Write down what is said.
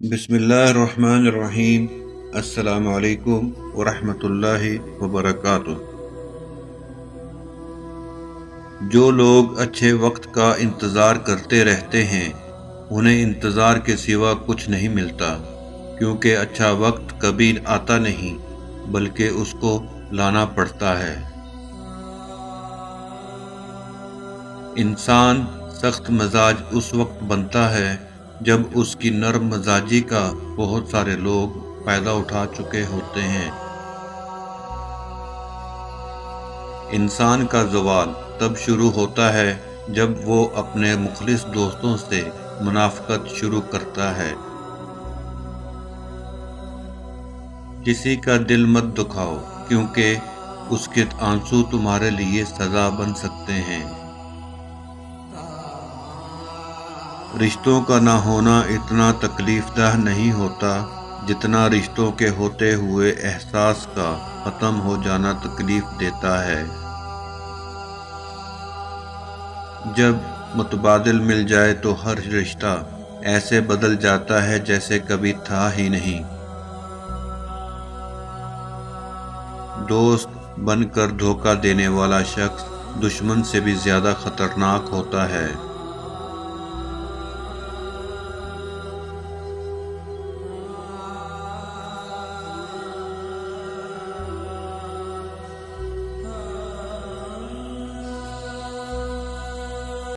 بسم اللہ الرحمن الرحیم۔ السلام علیکم ورحمۃ اللہ وبرکاتہ۔ جو لوگ اچھے وقت کا انتظار کرتے رہتے ہیں انہیں انتظار کے سوا کچھ نہیں ملتا، کیونکہ اچھا وقت کبھی آتا نہیں بلکہ اس کو لانا پڑتا ہے۔ انسان سخت مزاج اس وقت بنتا ہے جب اس کی نرم مزاجی کا بہت سارے لوگ فائدہ اٹھا چکے ہوتے ہیں۔ انسان کا زوال تب شروع ہوتا ہے جب وہ اپنے مخلص دوستوں سے منافقت شروع کرتا ہے۔ کسی کا دل مت دکھاؤ، کیونکہ اس کے آنسو تمہارے لیے سزا بن سکتے ہیں۔ رشتوں کا نہ ہونا اتنا تکلیف دہ نہیں ہوتا جتنا رشتوں کے ہوتے ہوئے احساس کا ختم ہو جانا تکلیف دیتا ہے۔ جب متبادل مل جائے تو ہر رشتہ ایسے بدل جاتا ہے جیسے کبھی تھا ہی نہیں۔ دوست بن کر دھوکہ دینے والا شخص دشمن سے بھی زیادہ خطرناک ہوتا ہے۔